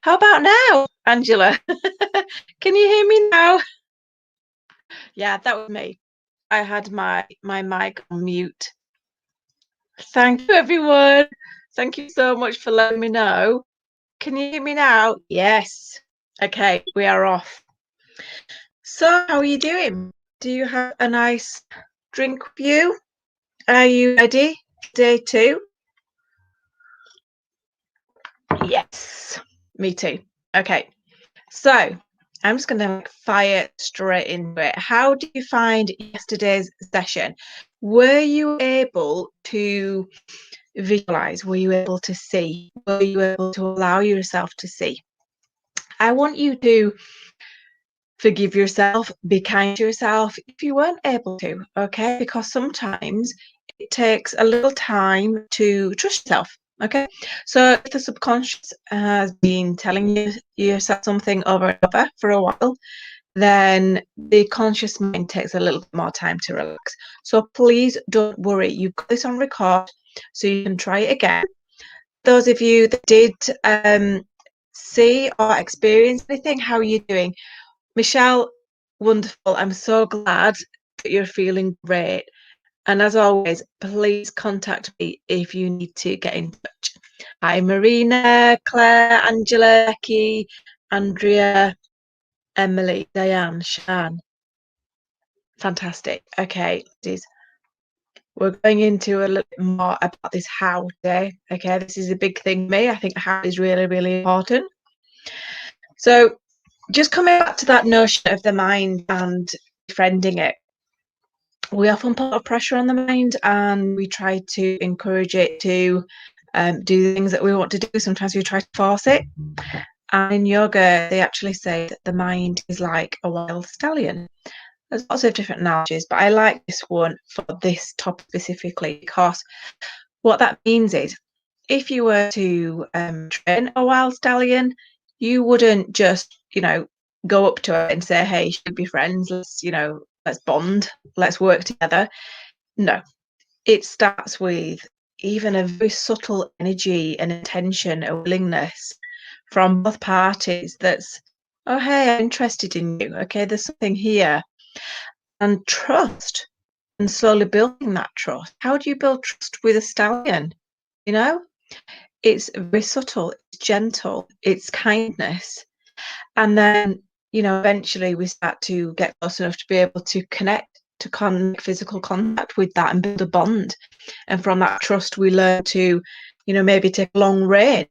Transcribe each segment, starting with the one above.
How about now, Angela? Can you hear me now? Yeah, that was me. I had my mic on mute. Thank you, everyone. Thank you so much for letting me know. Can you hear me now? Yes. Okay, we are off. So, how are you doing? Do you have a nice drink with you? Are you ready? Day two? Yes, me too. Okay, so I'm just going to fire straight into it. How did you find yesterday's session? Were you able to visualize? Were you able to see? Were you able to allow yourself to see? I want you to forgive yourself, be kind to yourself if you weren't able to, okay? Because sometimes it takes a little time to trust yourself. Okay, so if the subconscious has been telling yourself something over and over for a while, then the conscious mind takes a little bit more time to relax. So please don't worry. You've got this on record, so you can try it again. Those of you that did see or experience anything, how are you doing? Michelle, wonderful. I'm so glad that you're feeling great. And as always, please contact me if you need to get in touch. Hi, Marina, Claire, Angela, Becky, Andrea, Emily, Diane, Shan. Fantastic. Okay, we're going into a little bit more about this how today. Okay, this is a big thing for me. I think how is really, really important. So just coming back to that notion of the mind and befriending it, we often put a pressure on the mind and we try to encourage it to do the things that we want to do. Sometimes we try to force it. And in yoga, they actually say that the mind is like a wild stallion. There's lots of different analogies, but I like this one for this topic specifically because what that means is if you were to train a wild stallion, you wouldn't just, go up to it and say, hey, should we be friends? Let's bond, let's work together. No, it starts with even a very subtle energy and intention, a willingness from both parties that's, oh, hey, I'm interested in you. Okay, there's something here. And trust and slowly building that trust. How do you build trust with a stallion? You know, it's very subtle, it's gentle, it's kindness. And then, eventually we start to get close enough to be able to connect, to physical contact with that and build a bond. And from that trust, we learn to, maybe take a long rein.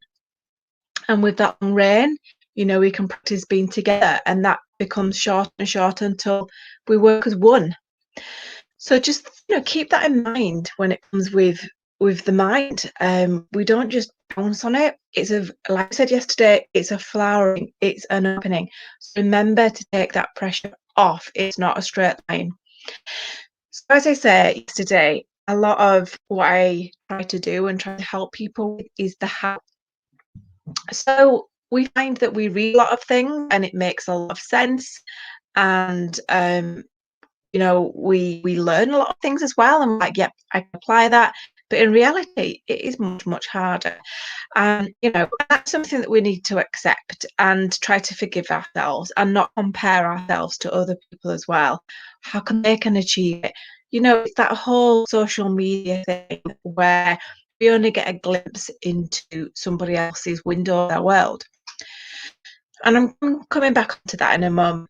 And with that long rein, we can practice being together and that becomes short and short until we work as one. So just keep that in mind when it comes with the mind. We don't just bounce on it. It's like I said yesterday, it's a flowering, it's an opening. So remember to take that pressure off. It's not a straight line. So as I said yesterday, a lot of what I try to do and try to help people with is the how. So we find that we read a lot of things and it makes a lot of sense. And we learn a lot of things as well. And like, yep, I can apply that. But in reality, it is much, much harder. And, that's something that we need to accept and try to forgive ourselves and not compare ourselves to other people as well. How can they can achieve it? It's that whole social media thing where we only get a glimpse into somebody else's window of their world. And I'm coming back to that in a moment.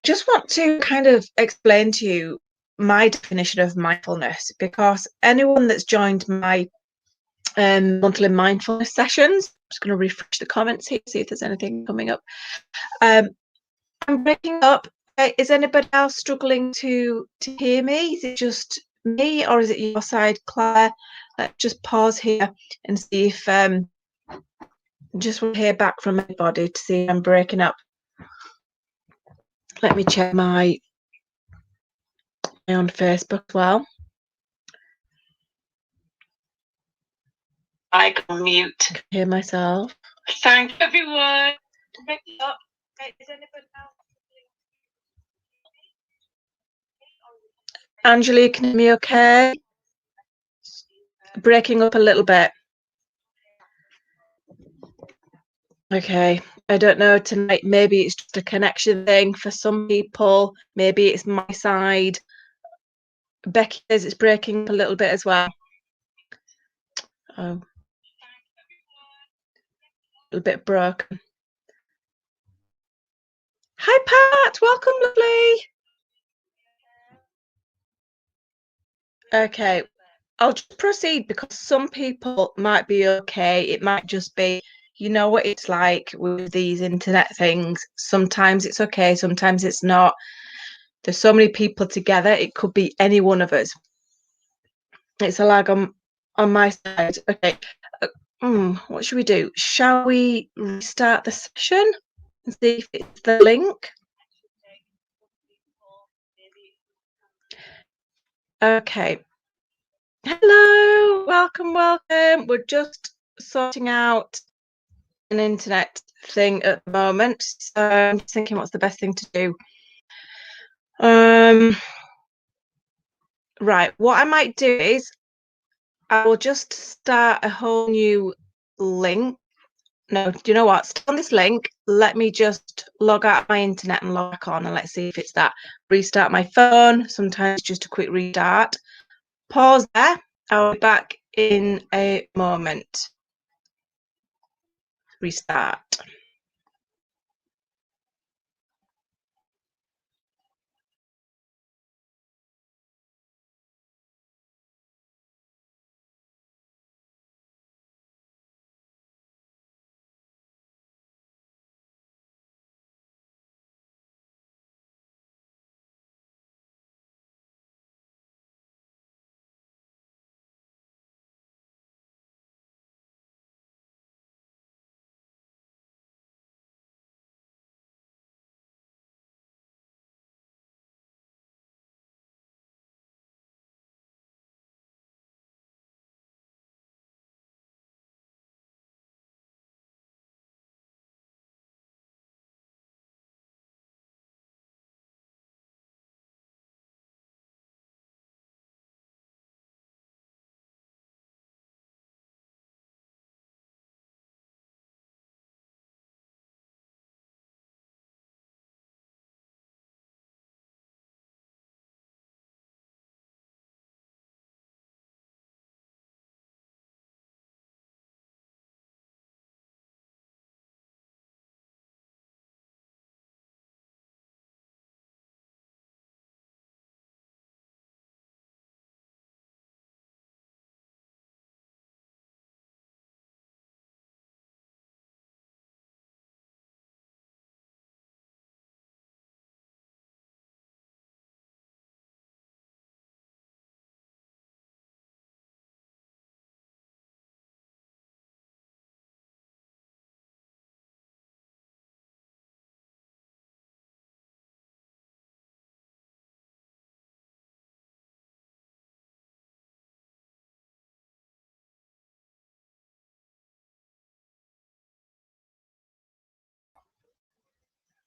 Just want to kind of explain to you my definition of mindfulness because anyone that's joined my monthly mindfulness sessions, I'm just going to refresh the comments here, see if there's anything coming up. I'm breaking up. Is anybody else struggling to hear me? Is it just me or is it your side, Claire? Let's just pause here and see if just want to hear back from anybody to see if I'm breaking up. Let me check my on Facebook as well. I can mute. Hear myself. Thank you, everyone. Is anybody else? Angela, can you hear me okay? Breaking up a little bit. Okay, I don't know tonight. Maybe it's just a connection thing for some people. Maybe it's my side. Becky says it's breaking up a little bit as well. Oh, a little bit broken. Hi, Pat. Welcome, lovely. Okay, I'll just proceed because some people might be okay. It might just be, you know what it's like with these internet things. Sometimes it's okay, sometimes it's not. There's so many people together, it could be any one of us. It's a lag on my side. Okay. What should we do? Shall we restart the session and see if it's the link? Okay. Hello, welcome, welcome. We're just sorting out an internet thing at the moment, so I'm just thinking what's the best thing to do. Right, what I might do is I will just start a whole new link. No, do you know what? Stay on this link. Let me just log out of my internet and log back on, and let's see if it's that. Restart my phone. Sometimes just a quick restart. Pause there. I'll be back in a moment. Restart.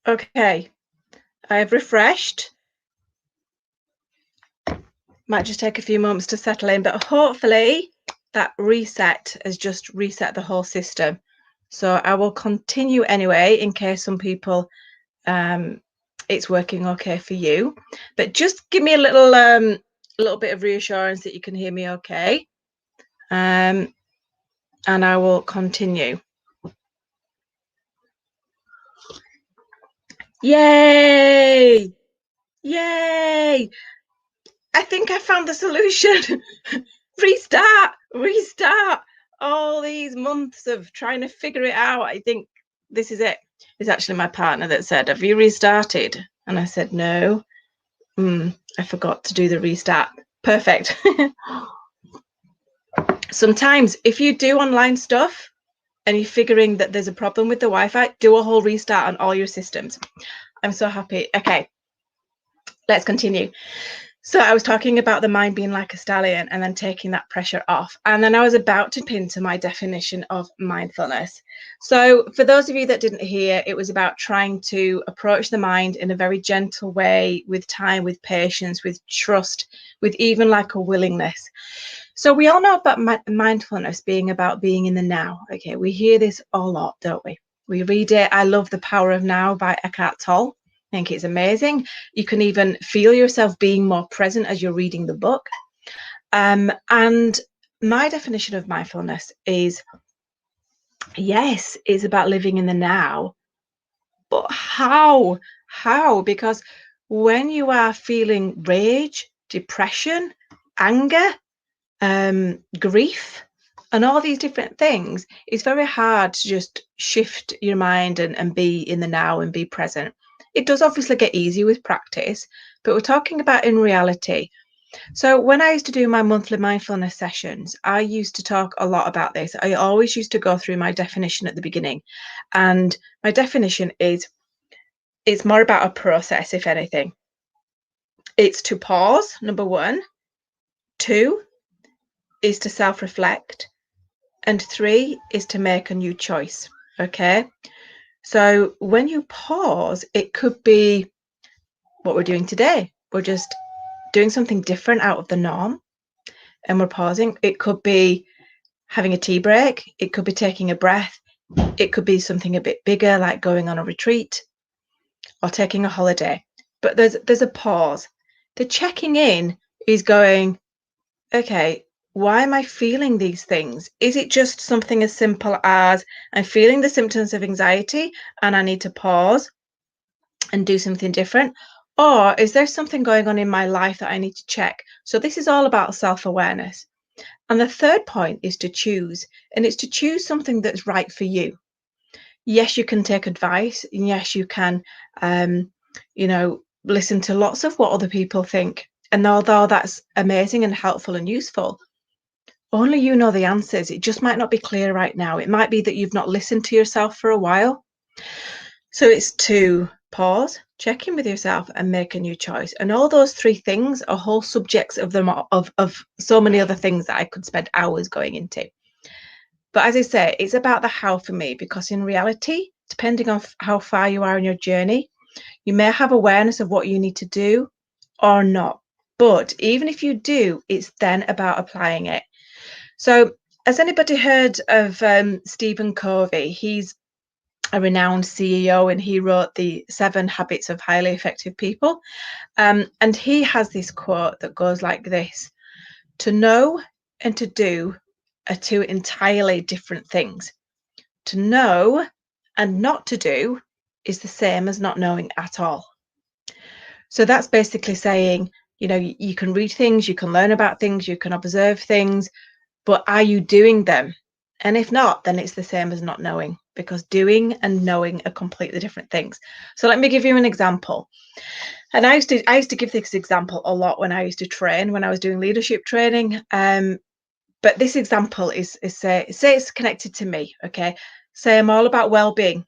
Okay, I've refreshed. Might just take a few moments to settle in, but hopefully that reset has just reset the whole system. So I will continue anyway in case some people it's working okay for you. But just give me a little bit of reassurance that you can hear me okay. And I will continue. Yay! Yay! I think I found the solution. Restart. All these months of trying to figure it out. I think this is it. It's actually my partner that said, "Have you restarted?" And I said, "No. I forgot to do the restart." Perfect. Sometimes if you do online stuff and you're figuring that there's a problem with the Wi-Fi, do a whole restart on all your systems. I'm so happy. Okay, let's continue. So I was talking about the mind being like a stallion and then taking that pressure off. And then I was about to pin to my definition of mindfulness. So for those of you that didn't hear, it was about trying to approach the mind in a very gentle way, with time, with patience, with trust, with even like a willingness. So we all know about mindfulness being about being in the now. Okay, we hear this a lot, don't we? We read it. I love The Power of Now by Eckhart Tolle. I think it's amazing. You can even feel yourself being more present as you're reading the book. And my definition of mindfulness is, yes, it's about living in the now. But how? How? Because when you are feeling rage, depression, anger, grief, and all these different things, it's very hard to just shift your mind and be in the now and be present. It does obviously get easier with practice, but we're talking about in reality. So when I used to do my monthly mindfulness sessions, I used to talk a lot about this. I always used to go through my definition at the beginning. And my definition is, it's more about a process, if anything. It's to pause, number one. 2 is to self-reflect. And 3 is to make a new choice. Okay. So when you pause, it could be what we're doing today. We're just doing something different out of the norm and we're pausing. It could be having a tea break. It could be taking a breath. It could be something a bit bigger, like going on a retreat or taking a holiday. But there's a pause. The checking in is going, okay, why am I feeling these things? Is it just something as simple as I'm feeling the symptoms of anxiety and I need to pause and do something different? Or is there something going on in my life that I need to check? So this is all about self-awareness. And the third point is to choose, and it's to choose something that's right for you. Yes, you can take advice, and yes, you can, listen to lots of what other people think. And although that's amazing and helpful and useful, only you know the answers. It just might not be clear right now. It might be that you've not listened to yourself for a while. So it's to pause, check in with yourself and make a new choice. And all those 3 things are whole subjects of them of so many other things that I could spend hours going into. But as I say, it's about the how for me, because in reality, depending on how far you are in your journey, you may have awareness of what you need to do or not. But even if you do, it's then about applying it. So has anybody heard of Stephen Covey? He's a renowned CEO and he wrote the 7 Habits of Highly Effective People. And he has this quote that goes like this: to know and to do are 2 entirely different things. To know and not to do is the same as not knowing at all. So that's basically saying, you can read things, you can learn about things, you can observe things, but are you doing them? And if not, then it's the same as not knowing, because doing and knowing are completely different things. So let me give you an example. And I used to give this example a lot when I used to train, when I was doing leadership training. But this example is say it's connected to me. Okay. Say I'm all about well-being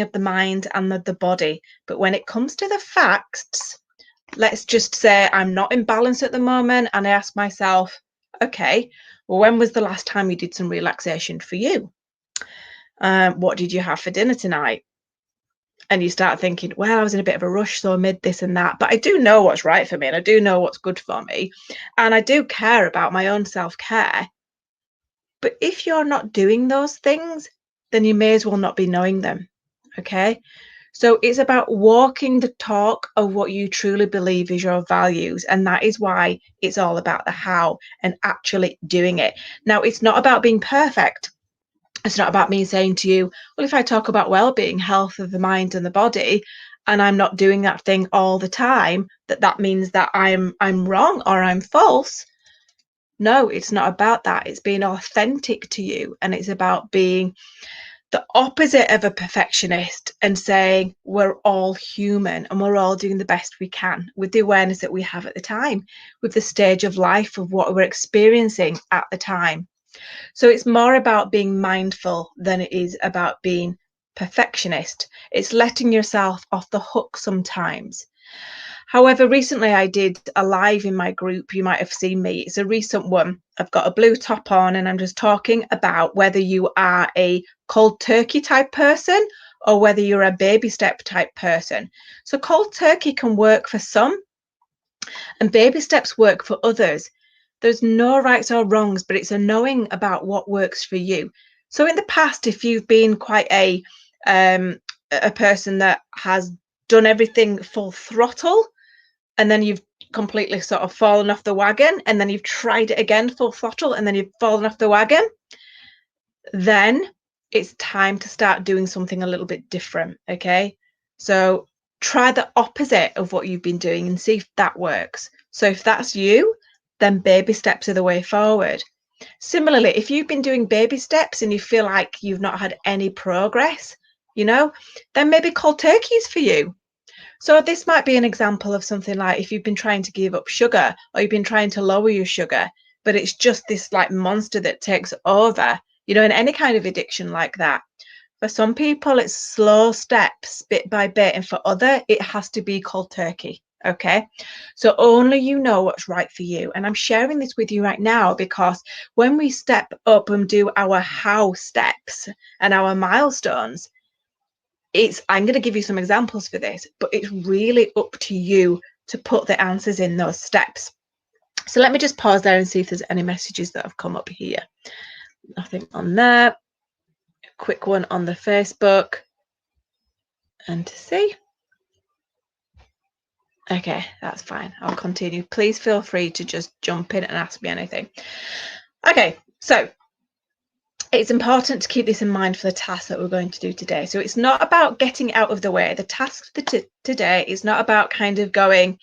of the mind and the body. But when it comes to the facts, let's just say I'm not in balance at the moment. And I ask myself, okay, well, when was the last time you did some relaxation for you? What did you have for dinner tonight? And you start thinking, well, I was in a bit of a rush, so I made this and that. But I do know what's right for me and I do know what's good for me. And I do care about my own self-care. But if you're not doing those things, then you may as well not be knowing them. Okay. So it's about walking the talk of what you truly believe is your values. And that is why it's all about the how and actually doing it. Now, it's not about being perfect. It's not about me saying to you, well, if I talk about well-being, health of the mind and the body, and I'm not doing that thing all the time, that means that I'm wrong or I'm false. No, it's not about that. It's being authentic to you, and it's about being the opposite of a perfectionist and saying we're all human and we're all doing the best we can with the awareness that we have at the time, with the stage of life of what we're experiencing at the time. So it's more about being mindful than it is about being perfectionist. It's letting yourself off the hook sometimes. However, recently I did a live in my group. You might have seen me. It's a recent one. I've got a blue top on and I'm just talking about whether you are a cold turkey type person or whether you're a baby step type person. So cold turkey can work for some and baby steps work for others. There's no rights or wrongs, but it's a knowing about what works for you. So in the past, if you've been quite a a person that has done everything full throttle, and then you've completely sort of fallen off the wagon, and then you've tried it again full throttle, and then you've fallen off the wagon, then it's time to start doing something a little bit different. Okay, so try the opposite of what you've been doing and see if that works. So if that's you, then baby steps are the way forward. Similarly, if you've been doing baby steps and you feel like you've not had any progress, then maybe cold turkey is for you. So this might be an example of something like if you've been trying to give up sugar, or you've been trying to lower your sugar, but it's just this like monster that takes over, in any kind of addiction like that. For some people, it's slow steps, bit by bit, and for other, it has to be cold turkey. Okay, so only you know what's right for you. And I'm sharing this with you right now because when we step up and do our how steps and our milestones, I'm going to give you some examples for this, but it's really up to you to put the answers in those steps. So let me just pause there and see if there's any messages that have come up here. Nothing on there. A quick one on the Facebook. And to see. Okay, that's fine. I'll continue. Please feel free to just jump in and ask me anything. Okay, so it's important to keep this in mind for the task that we're going to do today. So it's not about getting out of the way. The task for today is not about kind of going,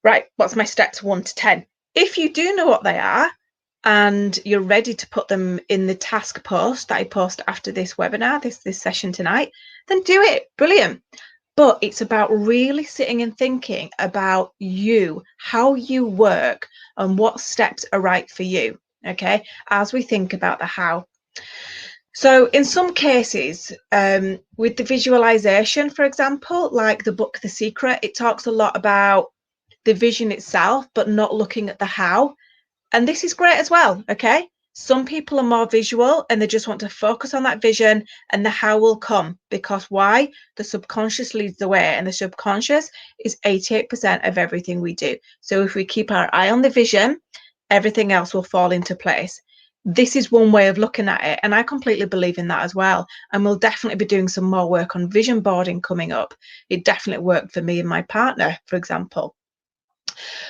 right, what's my steps 1 to 10? If you do know what they are and you're ready to put them in the task post that I post after this webinar, this session tonight, then do it. Brilliant. But it's about really sitting and thinking about you, how you work, and what steps are right for you, okay, as we think about the how. So in some cases, with the visualization, for example, like the book The Secret, it talks a lot about the vision itself, but not looking at the how. And this is great as well, okay? Some people are more visual and they just want to focus on that vision, and the how will come. Because why? The subconscious leads the way, and the subconscious is 88% of everything we do. So if we keep our eye on the vision, everything else will fall into place. This is one way of looking at it, and I completely believe in that as well. And we'll definitely be doing some more work on vision boarding coming up. It definitely worked for me and my partner, for example.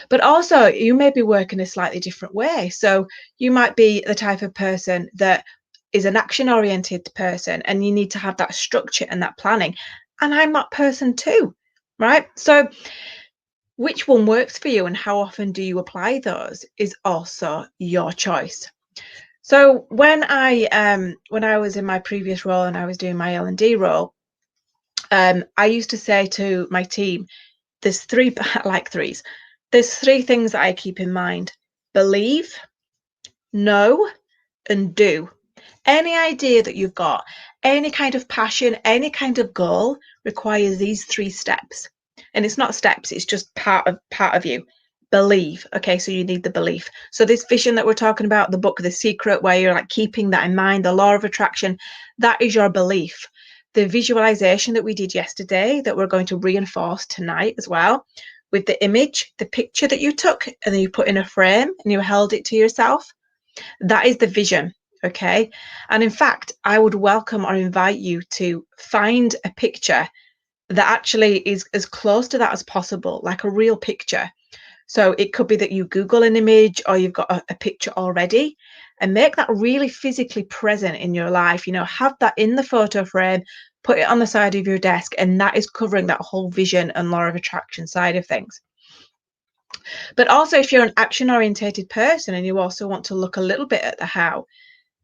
But also, you may be working a slightly different way. So you might be the type of person that is an action-oriented person, and you need to have that structure and that planning. And I'm that person too, right? So which one works for you and how often do you apply those is also your choice. So when I was in my previous role and I was doing my L&D role, I used to say to my team, there's three, like threes, there's three things that I keep in mind: believe, know, and do. Any idea that you've got, any kind of passion, any kind of goal requires these 3 steps. And it's not steps, it's just part of you. Believe. Okay, so you need the belief. So this vision that we're talking about, the book The Secret, where you're like keeping that in mind, the law of attraction, that is your belief. The visualization that we did yesterday, that we're going to reinforce tonight as well, with the image, the picture that you took and then you put in a frame and you held it to yourself, that is the vision. Okay, and in fact, I would welcome or invite you to find a picture that actually is as close to that as possible, like a real picture. So it could be that you Google an image, or you've got a picture already, and make that really physically present in your life. Have that in the photo frame, put it on the side of your desk, and that is covering that whole vision and law of attraction side of things. But also, if you're an action-orientated person and you also want to look a little bit at the how,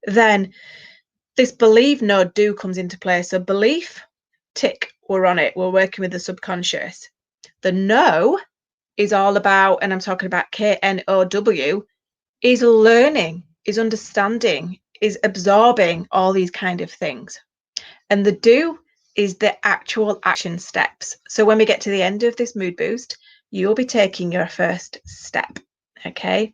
then this believe, know, do comes into play. So belief, tick, we're on it. We're working with the subconscious. The know is all about, and I'm talking about KNOW, is learning, is understanding, is absorbing all these kind of things. And the do is the actual action steps. So when we get to the end of this mood boost, you'll be taking your first step. Okay.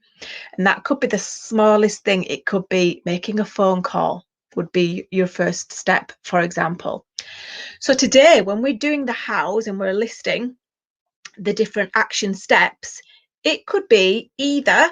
And that could be the smallest thing. It could be making a phone call, would be your first step, for example. So today, when we're doing the hows and we're listing the different action steps, it could be either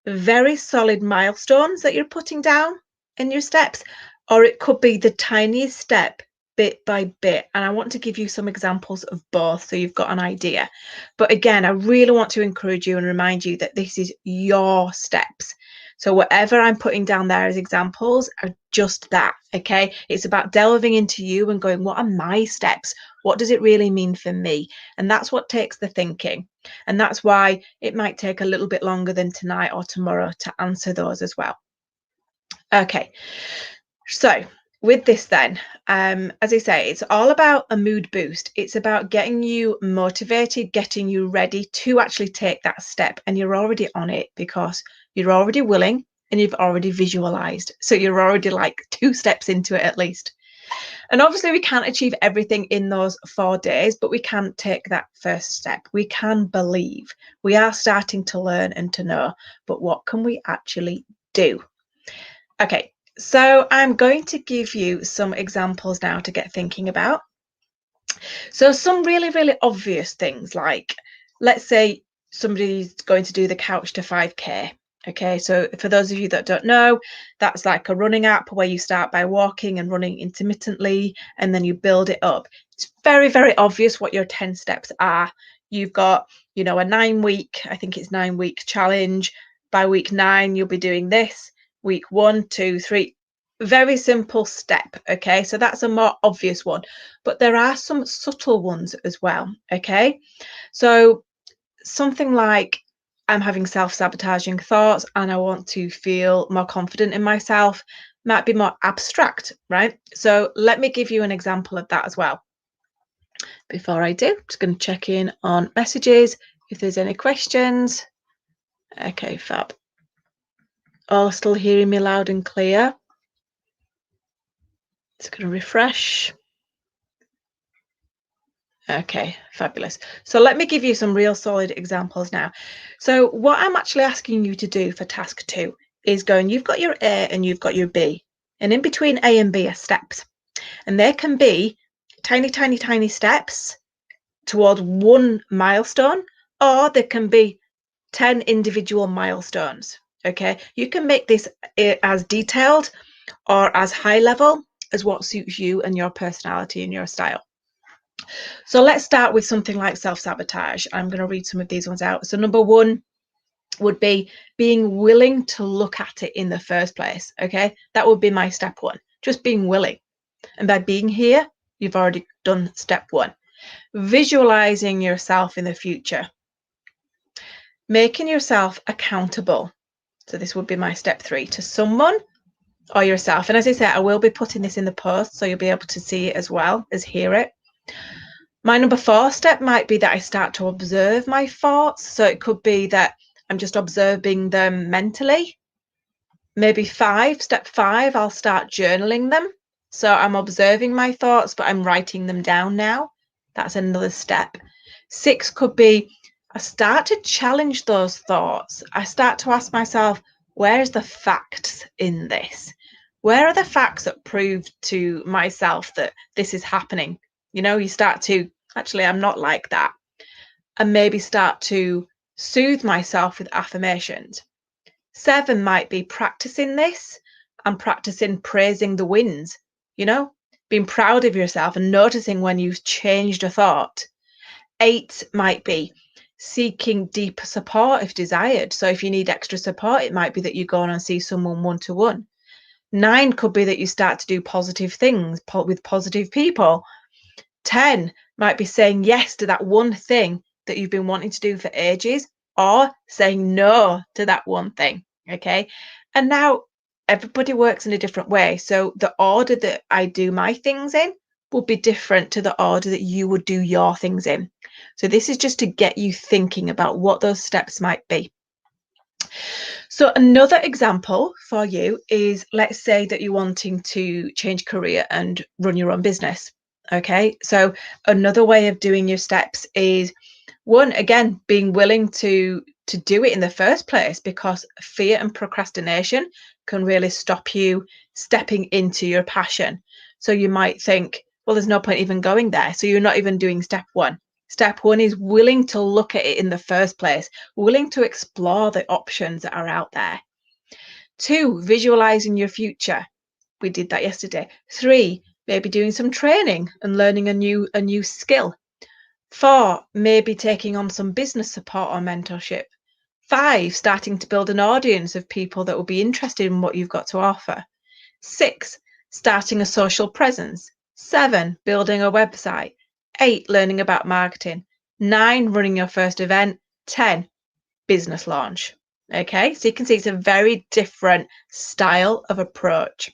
very solid milestones that you're putting down in your steps, or it could be the tiniest step bit by bit, and I want to give you some examples of both so you've got an idea. But again, I really want to encourage you and remind you that this is your steps. So whatever I'm putting down there as examples are just that, okay? It's about delving into you and going, what are my steps? What does it really mean for me? And that's what takes the thinking. And that's why it might take a little bit longer than tonight or tomorrow to answer those as well. Okay, so with this then, as I say, it's all about a mood boost. It's about getting you motivated, getting you ready to actually take that step. And you're already on it because you're already willing and you've already visualized. So you're already like 2 steps into it at least. And obviously we can't achieve everything in those 4 days, but we can take that first step. We can believe. We are starting to learn and to know, but what can we actually do? Okay, so I'm going to give you some examples now to get thinking about. So some really, really obvious things, like let's say somebody's going to do the Couch to 5K. Okay, so for those of you that don't know, that's like a running app where you start by walking and running intermittently, and then you build it up. It's very, very obvious what your 10 steps are. You've got, a 9-week, I think it's 9-week challenge. By week 9, you'll be doing this. Week 1, 2, 3. Very simple step. Okay, so that's a more obvious one, but there are some subtle ones as well. Okay, so something like, I'm having self-sabotaging thoughts and I want to feel more confident in myself, might be more abstract, right? So let me give you an example of that as well. Before I do, I'm just going to check in on messages if there's any questions. Okay, fab. All still hearing me loud and clear? Just going to refresh. Okay, fabulous. So let me give you some real solid examples now. So what I'm actually asking you to do for task 2 is you've got your A and you've got your B, and in between A and B are steps, and they can be tiny, tiny, tiny steps towards one milestone, or they can be 10 individual milestones. Okay, you can make this as detailed or as high level as what suits you and your personality and your style. So let's start with something like self-sabotage. I'm going to read some of these ones out. So number 1 would be being willing to look at it in the first place. Okay, that would be my step 1, just being willing. And by being here, you've already done step 1. Visualizing yourself in the future. Making yourself accountable. So this would be my step 3, to someone or yourself. And as I said, I will be putting this in the post so you'll be able to see it as well as hear it. My number 4 step might be that I start to observe my thoughts. So it could be that I'm just observing them mentally. Maybe step 5, I'll start journaling them. So I'm observing my thoughts, but I'm writing them down now. That's another step. 6 could be I start to challenge those thoughts. I start to ask myself, where's the facts in this? Where are the facts that prove to myself that this is happening? You start to, actually, I'm not like that. And maybe start to soothe myself with affirmations. 7 might be practicing this and practicing praising the wins, being proud of yourself and noticing when you've changed a thought. 8 might be seeking deeper support if desired. So if you need extra support, it might be that you go on and see someone one-to-one. 9 could be that you start to do positive things with positive people. 10 might be saying yes to that one thing that you've been wanting to do for ages, or saying no to that one thing. Okay. And now everybody works in a different way. So the order that I do my things in will be different to the order that you would do your things in. So this is just to get you thinking about what those steps might be. So another example for you is, let's say that you're wanting to change career and run your own business. Okay, so another way of doing your steps is, 1, again, being willing to do it in the first place, because fear and procrastination can really stop you stepping into your passion. So you might think, well, there's no point even going there. So you're not even doing step 1. Step 1 is willing to look at it in the first place, willing to explore the options that are out there. 2, visualizing your future. We did that yesterday. 3, maybe doing some training and learning a new skill. 4, maybe taking on some business support or mentorship. 5, starting to build an audience of people that will be interested in what you've got to offer. 6, starting a social presence. 7, building a website. 8, learning about marketing. 9, running your first event. 10, business launch. Okay, so you can see it's a very different style of approach.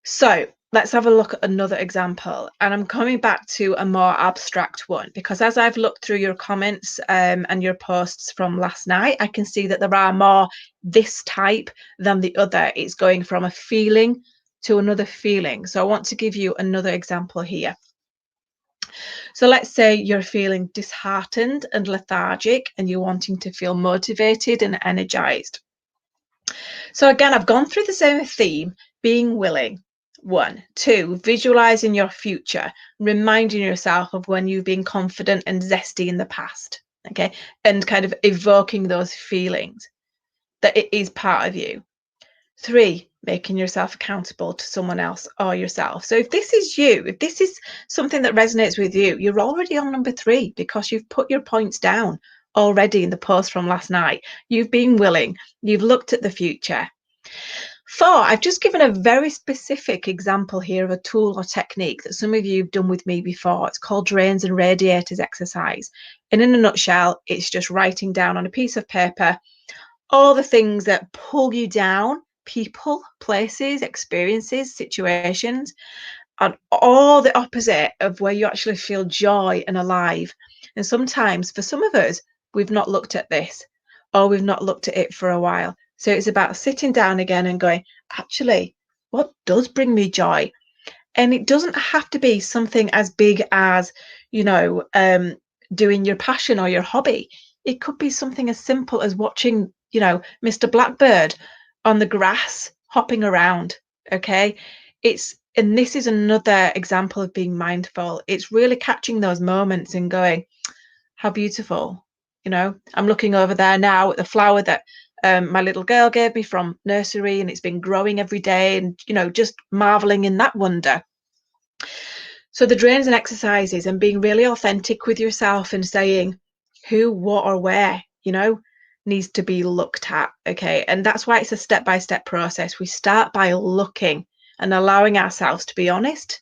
So let's have a look at another example. And I'm coming back to a more abstract one, because as I've looked through your comments and your posts from last night, I can see that there are more this type than the other. It's going from a feeling to another feeling. So I want to give you another example here. So let's say you're feeling disheartened and lethargic and you're wanting to feel motivated and energized. So again, I've gone through the same theme, being willing. 1, 2, visualizing your future, reminding yourself of when you've been confident and zesty in the past, okay, and kind of evoking those feelings that it is part of you. 3, making yourself accountable to someone else or yourself. So if this is you, if this is something that resonates with you, you're already on number 3 because you've put your points down already in the post from last night. You've been willing, you've looked at the future. 4, I've just given a very specific example here of a tool or technique that some of you have done with me before. It's called drains and radiators exercise. And in a nutshell, it's just writing down on a piece of paper all the things that pull you down, people, places, experiences, situations, and all the opposite of where you actually feel joy and alive. And sometimes for some of us, we've not looked at this, or we've not looked at it for a while. So it's about sitting down again and going, actually, what does bring me joy? And it doesn't have to be something as big as, doing your passion or your hobby. It could be something as simple as watching, Mr. Blackbird on the grass hopping around. Okay. And this is another example of being mindful. It's really catching those moments and going, how beautiful. I'm looking over there now at the flower that my little girl gave me from nursery, and it's been growing every day, and just marveling in that wonder. So the drains and exercises, and being really authentic with yourself and saying who, what, or where needs to be looked at. Okay, and that's why it's a step-by-step process. We start by looking and allowing ourselves to be honest,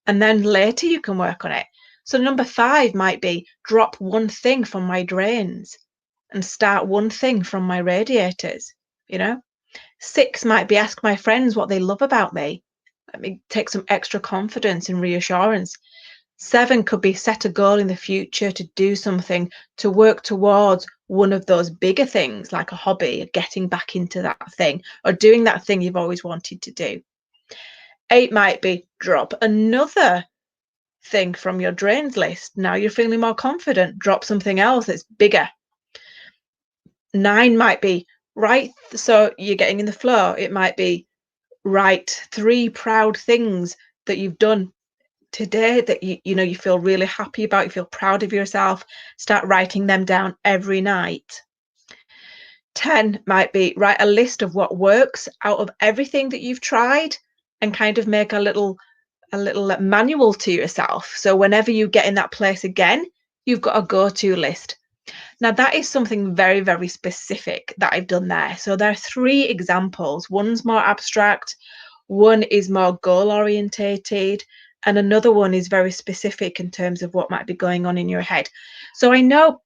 and then later you can work on it. So number 5 might be drop one thing from my drains and start one thing from my radiators. 6 might be ask my friends what they love about me. Let me take some extra confidence and reassurance. 7 could be set a goal in the future to do something, to work towards one of those bigger things like a hobby, or getting back into that thing, or doing that thing you've always wanted to do. 8 might be drop another thing from your drains list. Now you're feeling more confident, drop something else that's bigger. 9 might be right, so you're getting in the flow. It might be write 3 proud things that you've done today that you feel really happy about, you feel proud of yourself. Start writing them down every night. 10 might be write a list of what works out of everything that you've tried, and kind of make a little manual to yourself, so whenever you get in that place again, you've got a go-to list. Now that is something very, very specific that I've done there. So there are 3 examples. One's more abstract, one is more goal orientated, and another one is very specific in terms of what might be going on in your head. So I know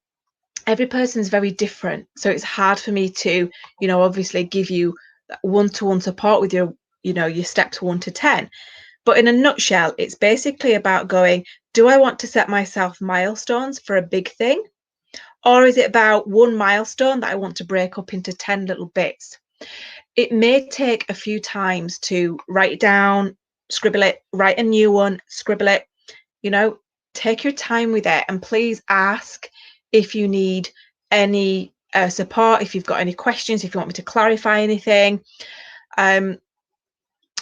every person is very different, so it's hard for me to obviously give you one-to-one support with your steps 1 to 10. But in a nutshell, it's basically about going, do I want to set myself milestones for a big thing? Or is it about one milestone that I want to break up into 10 little bits? It may take a few times to write it down, scribble it, write a new one, scribble it. Take your time with it, and please ask if you need any support, if you've got any questions, if you want me to clarify anything.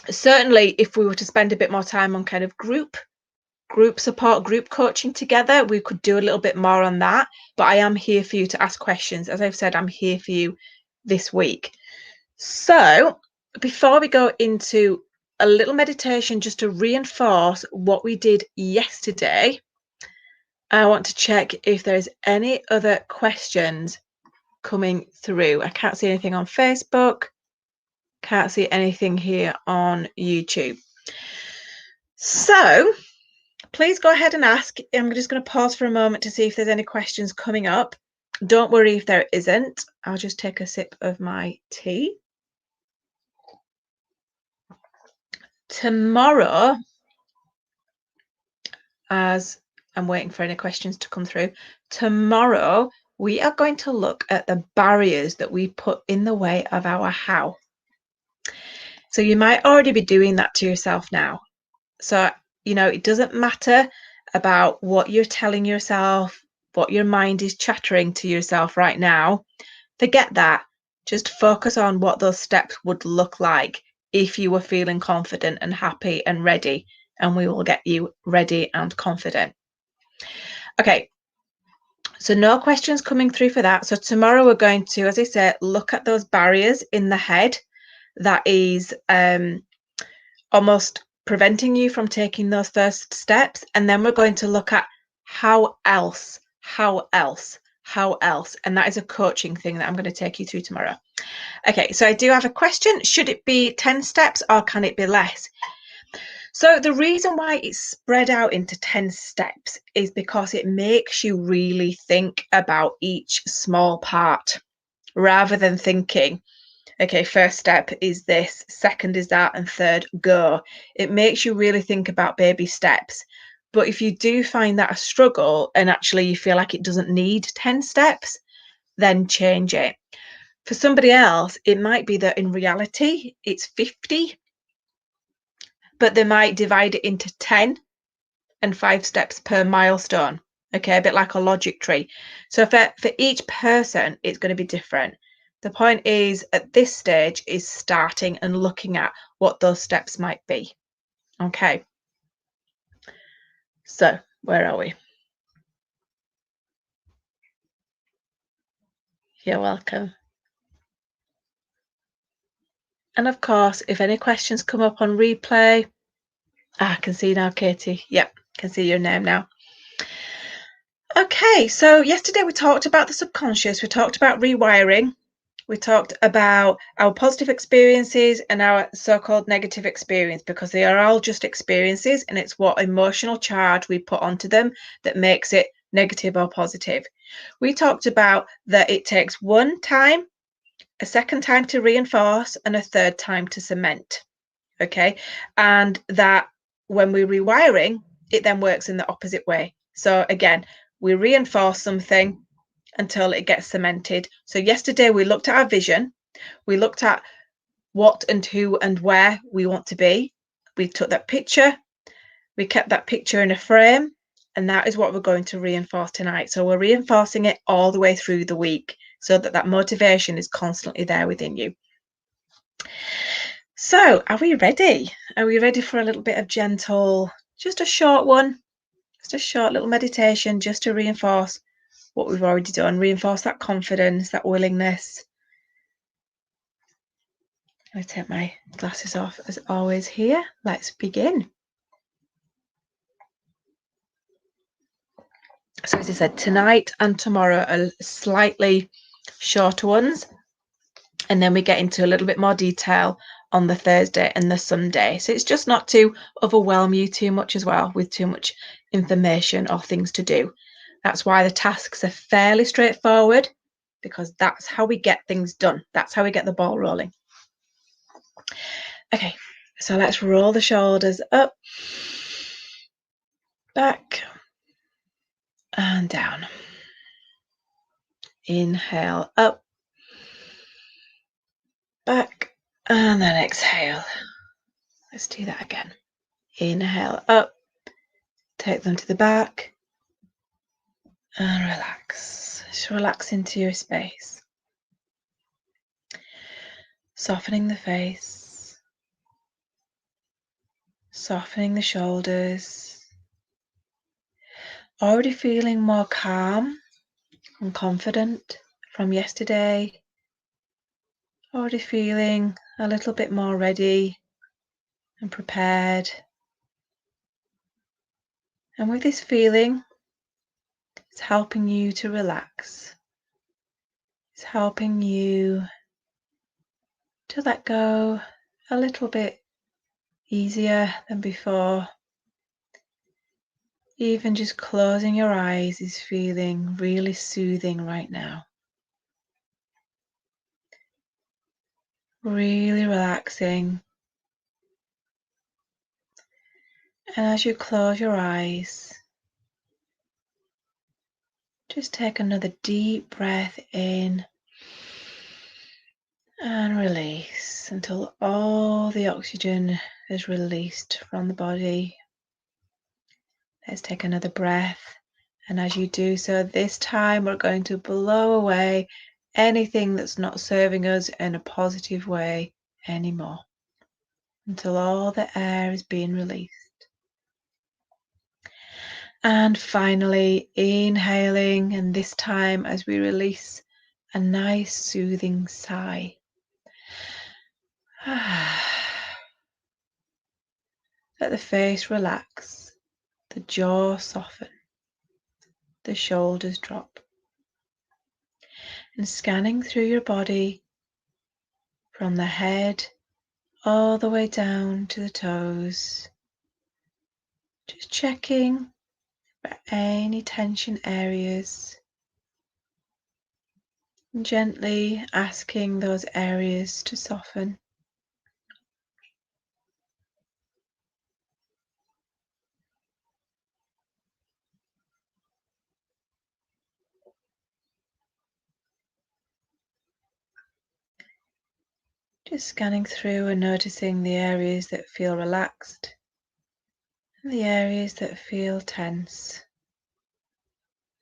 Certainly, if we were to spend a bit more time on kind of group support, group coaching together, we could do a little bit more on that. But I am here for you to ask questions. As I've said, I'm here for you this week. So before we go into a little meditation just to reinforce what we did yesterday. I want to check if there's any other questions coming through. I can't see anything on Facebook. Can't see anything here on YouTube. So please go ahead and ask. I'm just going to pause for a moment to see if there's any questions coming up. Don't worry if there isn't. I'll just take a sip of my tea. Tomorrow, as I'm waiting for any questions to come through, tomorrow we are going to look at the barriers that we put in the way of our how. So you might already be doing that to yourself now. So, it doesn't matter about what you're telling yourself, what your mind is chattering to yourself right now. Forget that. Just focus on what those steps would look like if you were feeling confident and happy and ready, and we will get you ready and confident. Okay, so no questions coming through for that. So tomorrow we're going to, as I said, look at those barriers in the head that is almost preventing you from taking those first steps. And then we're going to look at how else. And that is a coaching thing that I'm going to take you through tomorrow. Okay, so I do have a question. Should it be 10 steps or can it be less? So the reason why it's spread out into 10 steps is because it makes you really think about each small part rather than thinking, okay, first step is this, second is that, and third, go. It makes you really think about baby steps. But if you do find that a struggle and actually you feel like it doesn't need 10 steps, then change it. For somebody else, it might be that in reality, it's 50, but they might divide it into 10 and 5 steps per milestone. Okay, a bit like a logic tree. So for each person, it's going to be different. The point is, at this stage, is starting and looking at what those steps might be. Okay. So where are we? You're welcome. And of course, if any questions come up on replay, I can see now, Katie. Yep, can see your name now. Okay, so yesterday we talked about the subconscious, we talked about rewiring, we talked about our positive experiences and our so-called negative experience, because they are all just experiences and it's what emotional charge we put onto them that makes it negative or positive. We talked about that it takes one time, a second time to reinforce, and a third time to cement. Okay, and that when we're rewiring, it then works in the opposite way. So again, we reinforce something until it gets cemented. So yesterday we looked at our vision, we looked at what and who and where we want to be. We took that picture, we kept that picture in a frame, and that is what we're going to reinforce tonight. So we're reinforcing it all the way through the week so that motivation is constantly there within you. So are we ready? Are we ready for a little bit of gentle, just a short one, just a short little meditation just to reinforce what we've already done, reinforce that confidence, that willingness. I take my glasses off as always here. Let's begin. So as I said, tonight and tomorrow are slightly shorter ones, and then we get into a little bit more detail on the Thursday and the Sunday. So it's just not to overwhelm you too much as well with too much information or things to do. That's why the tasks are fairly straightforward, because that's how we get things done. That's how we get the ball rolling. Okay, so let's roll the shoulders up, back, and down. Inhale up, back, and then exhale. Let's do that again. Inhale up, take them to the back, and relax. Just relax into your space. Softening the face, softening the shoulders. Already feeling more calm and confident from yesterday. Already feeling a little bit more ready and prepared. And with this feeling, it's helping you to relax. It's helping you to let go a little bit easier than before. Even just closing your eyes is feeling really soothing right now. Really relaxing. And as you close your eyes, just take another deep breath in and release until all the oxygen is released from the body. Let's take another breath. And as you do so, this time we're going to blow away anything that's not serving us in a positive way anymore until all the air is being released. And finally, inhaling, and this time as we release, a nice soothing sigh. Let the face relax, the jaw soften, the shoulders drop. And scanning through your body from the head all the way down to the toes, just checking for any tension areas, and gently asking those areas to soften. Just scanning through and noticing the areas that feel relaxed and the areas that feel tense.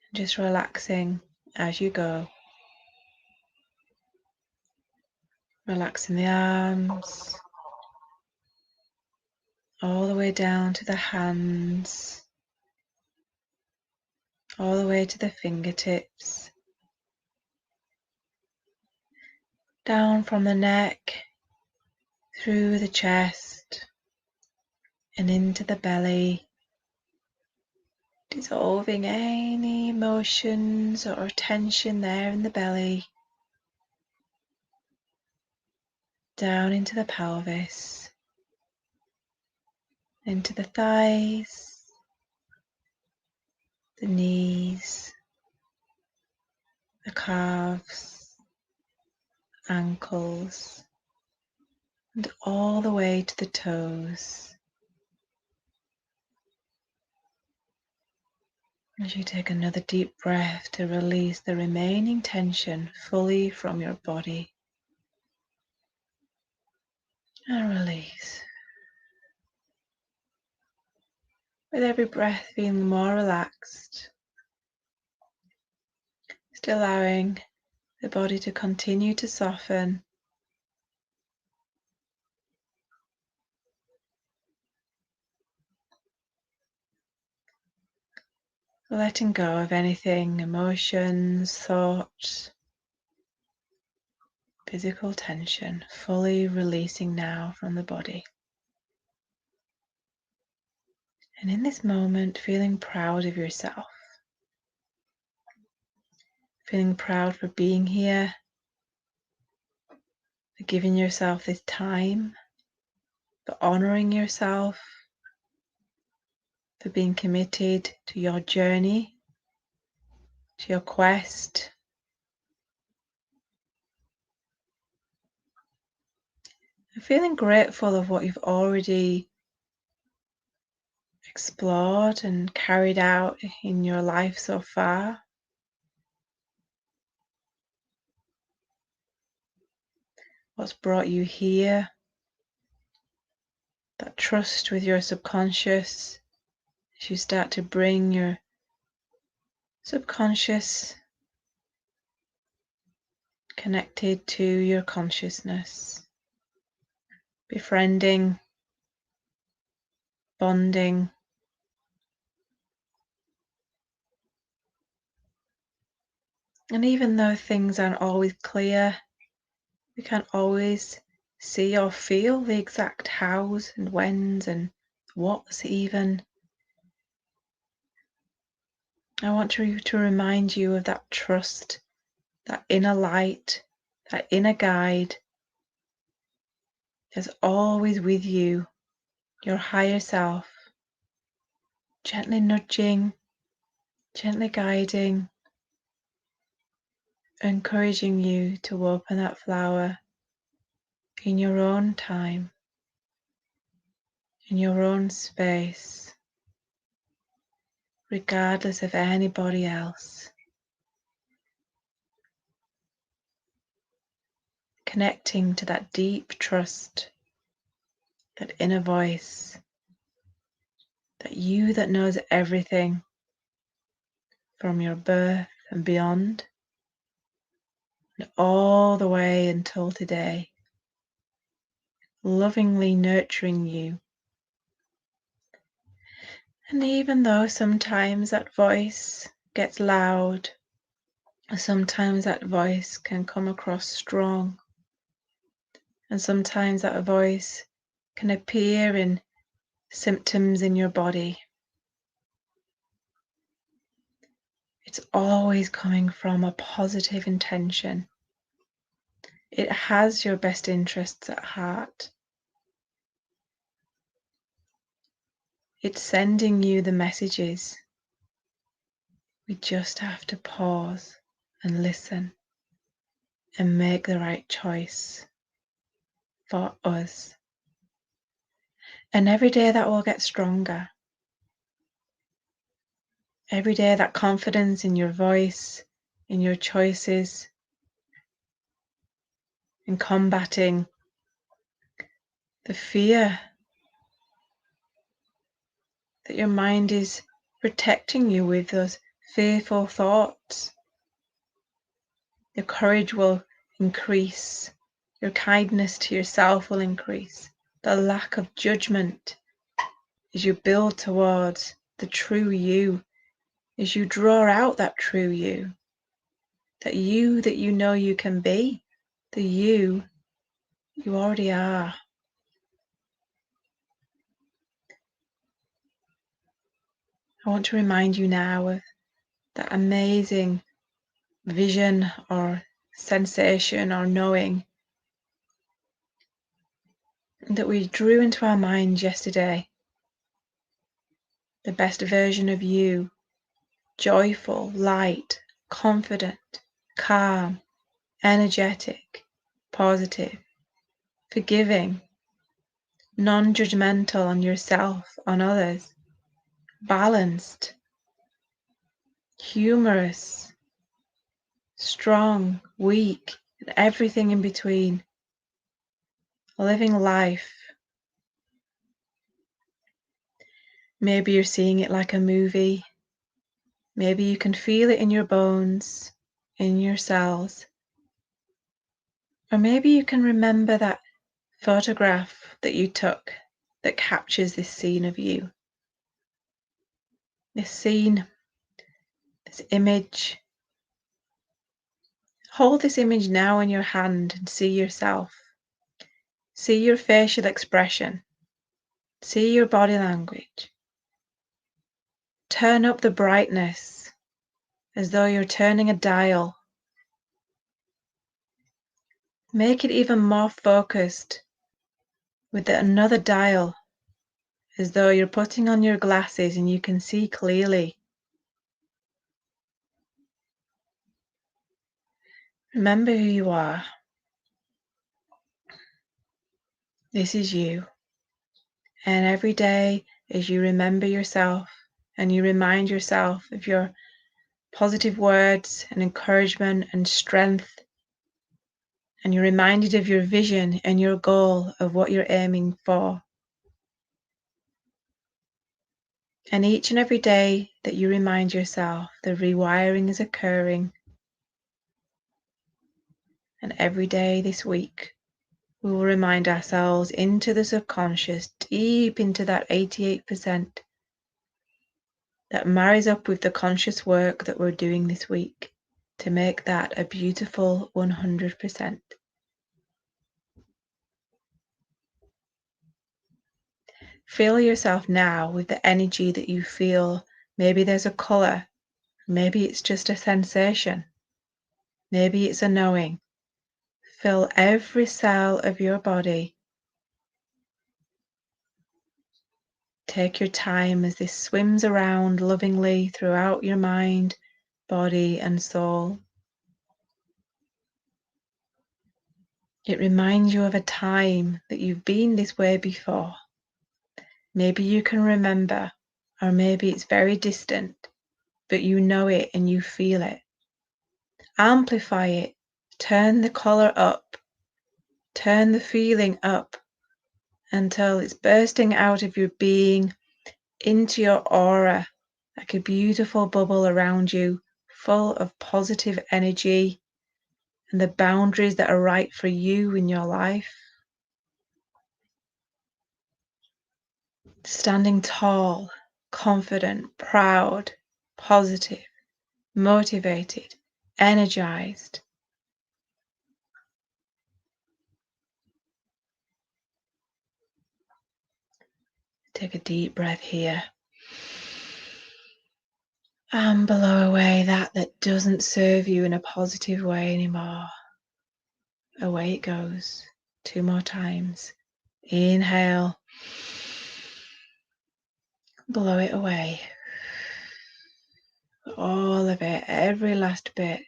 And just relaxing as you go. Relaxing the arms, all the way down to the hands, all the way to the fingertips, down from the neck, through the chest, and into the belly, dissolving any emotions or tension there in the belly, down into the pelvis, into the thighs, the knees, the calves, ankles, and all the way to the toes. As you take another deep breath to release the remaining tension fully from your body. And release. With every breath feeling more relaxed, just allowing the body to continue to soften. Letting go of anything, emotions, thoughts, physical tension, fully releasing now from the body. And in this moment, feeling proud of yourself. Feeling proud for being here, for giving yourself this time, for honoring yourself, for being committed to your journey, to your quest. And feeling grateful of what you've already explored and carried out in your life so far. What's brought you here, that trust with your subconscious as you start to bring your subconscious connected to your consciousness, befriending, bonding, and even though things aren't always clear, we can't always see or feel the exact hows and whens and whats even. I want to remind you of that trust, that inner light, that inner guide is always with you, your higher self, gently nudging, gently guiding, encouraging you to open that flower in your own time, in your own space, regardless of anybody else. Connecting to that deep trust, that inner voice, that you that knows everything from your birth and beyond, and all the way until today, lovingly nurturing you. And even though sometimes that voice gets loud, sometimes that voice can come across strong, and sometimes that voice can appear in symptoms in your body, it's always coming from a positive intention. It has your best interests at heart. It's sending you the messages. We just have to pause and listen and make the right choice for us. And every day that will get stronger. Every day that confidence in your voice, in your choices, in combating the fear that your mind is protecting you with, those fearful thoughts. Your courage will increase. Your kindness to yourself will increase. The lack of judgment as you build towards the true you, as you draw out that true you, that you know you can be, the you already are. I want to remind you now of that amazing vision or sensation or knowing that we drew into our minds yesterday. The best version of you, joyful, light, confident, calm, energetic, positive, forgiving, non-judgmental on yourself, on others, balanced, humorous, strong, weak, and everything in between. Living life. Maybe you're seeing it like a movie. Maybe you can feel it in your bones, in your cells. Or maybe you can remember that photograph that you took that captures this scene of you. This scene, this image. Hold this image now in your hand and see yourself. See your facial expression. See your body language. Turn up the brightness as though you're turning a dial. Make it even more focused with another dial, as though you're putting on your glasses and you can see clearly. Remember who you are. This is you. And every day, as you remember yourself and you remind yourself of your positive words and encouragement and strength, and you're reminded of your vision and your goal of what you're aiming for. And each and every day that you remind yourself, the rewiring is occurring. And every day this week, we will remind ourselves into the subconscious, deep into that 88% that marries up with the conscious work that we're doing this week to make that a beautiful 100%. fill yourself now with the energy that you feel. Maybe there's a color, maybe it's just a sensation, maybe it's a knowing. Fill every cell of your body. Take your time as this swims around lovingly throughout your mind, body, and soul. It reminds you of a time that you've been this way before. Maybe you can remember, or maybe it's very distant, but you know it and you feel it. Amplify it. Turn the color up. Turn the feeling up until it's bursting out of your being into your aura, like a beautiful bubble around you, full of positive energy and the boundaries that are right for you in your life. Standing tall, confident, proud, positive, motivated, energized. Take a deep breath here. And blow away that doesn't serve you in a positive way anymore. Away it goes. 2 more times. Inhale. Blow it away. All of it, every last bit.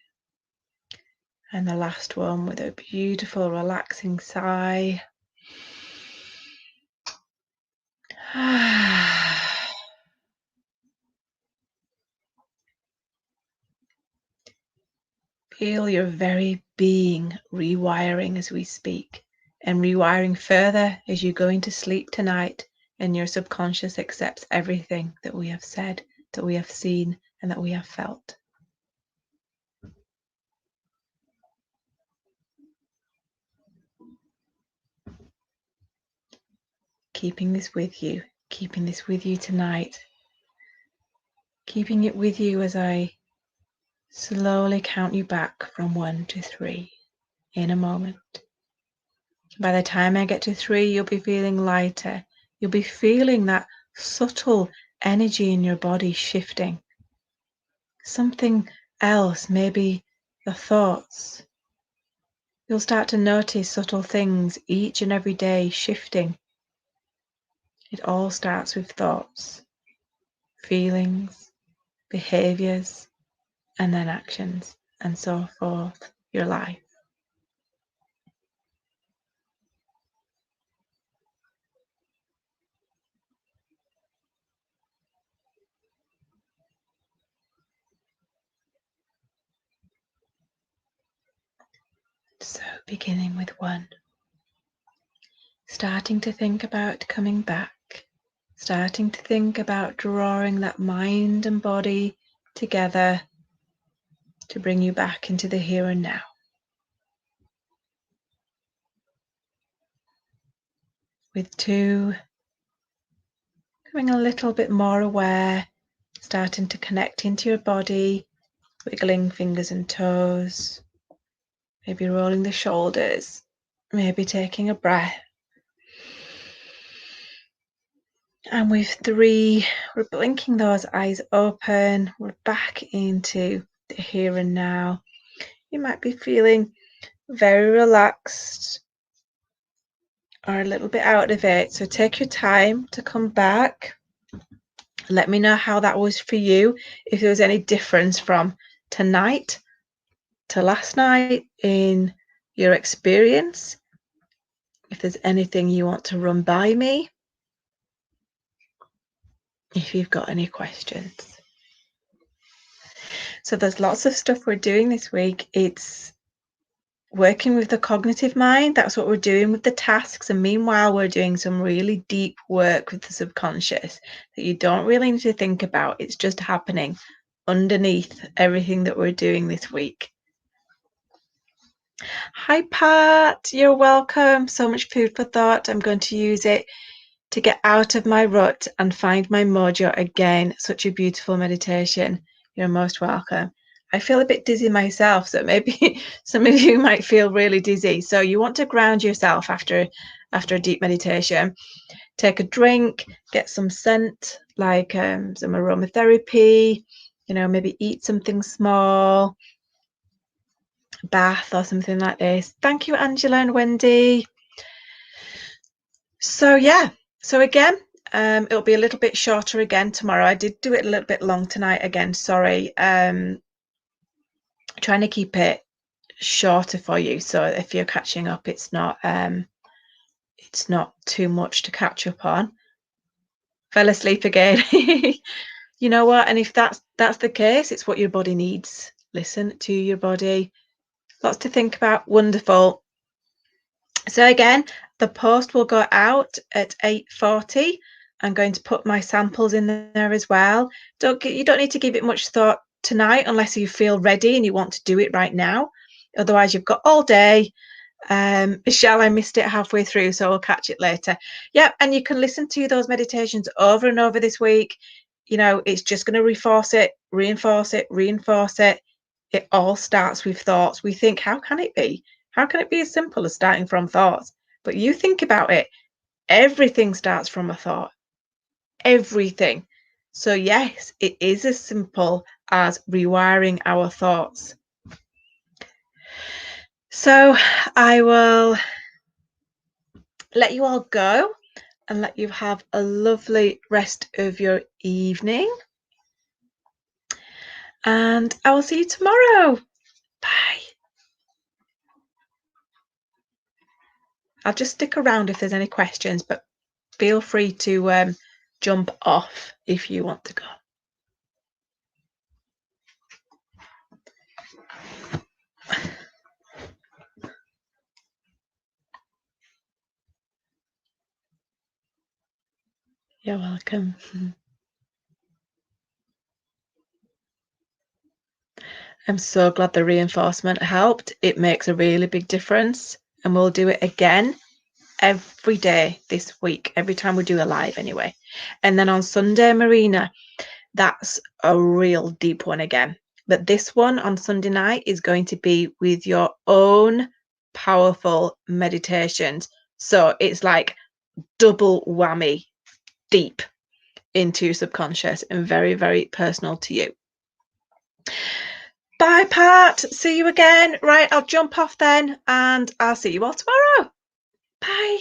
And the last one with a beautiful, relaxing sigh. Feel your very being rewiring as we speak, and rewiring further as you go into sleep tonight, and your subconscious accepts everything that we have said, that we have seen, and that we have felt. Keeping this with you tonight, keeping it with you as I slowly count you back from 1 to 3 in a moment. By the time I get to 3, you'll be feeling lighter. You'll be feeling that subtle energy in your body shifting. Something else, maybe your thoughts. You'll start to notice subtle things each and every day shifting. It all starts with thoughts, feelings, behaviors, and then actions, and so forth, your life. So beginning with 1, starting to think about coming back, starting to think about drawing that mind and body together to bring you back into the here and now. With 2, becoming a little bit more aware, starting to connect into your body, wiggling fingers and toes, maybe rolling the shoulders, maybe taking a breath. And with 3, we're blinking those eyes open, we're back into the here and now. You might be feeling very relaxed or a little bit out of it, so take your time to come back. Let me know how that was for you, if there was any difference from tonight to last night in your experience, if there's anything you want to run by me, if you've got any questions. So there's lots of stuff we're doing this week. It's working with the cognitive mind. That's what we're doing with the tasks, and meanwhile we're doing some really deep work with the subconscious that you don't really need to think about. It's just happening underneath everything that we're doing this week. Hi Pat, you're welcome. So much food for thought. I'm going to use it to get out of my rut and find my mojo again. Such a beautiful meditation. You're most welcome. I feel a bit dizzy myself, so maybe some of you might feel really dizzy. So you want to ground yourself after after a deep meditation. Take a drink, get some scent, like some aromatherapy, maybe eat something small, bath or something like this. Thank you, Angela and Wendy. So yeah, so again, it'll be a little bit shorter again tomorrow. I did do it a little bit long tonight again, sorry. Trying to keep it shorter for you, so if you're catching up, it's not too much to catch up on. Fell asleep again. You know what? And if that's the case, it's what your body needs. Listen to your body. Lots to think about. Wonderful. So again, the post will go out at 8:40. I'm going to put my samples in there as well. You don't need to give it much thought tonight unless you feel ready and you want to do it right now. Otherwise, you've got all day. Michelle, I missed it halfway through, so I'll catch it later. Yeah, and you can listen to those meditations over and over this week. It's just going to reinforce it, reinforce it. It all starts with thoughts. We think, how can it be? How can it be as simple as starting from thoughts? But you think about it, everything starts from a thought. Everything. So yes, it is as simple as rewiring our thoughts. So I will let you all go and let you have a lovely rest of your evening. And I will see you tomorrow. Bye. I'll just stick around if there's any questions, but feel free to jump off if you want to go. You're welcome. I'm so glad the reinforcement helped. It makes a really big difference, and we'll do it again every day this week, every time we do a live anyway. And then on Sunday, Marina, that's a real deep one again. But this one on Sunday night is going to be with your own powerful meditations. So it's like double whammy deep into subconscious and very, very personal to you. Bye, Pat. See you again. Right, I'll jump off then and I'll see you all tomorrow. Bye.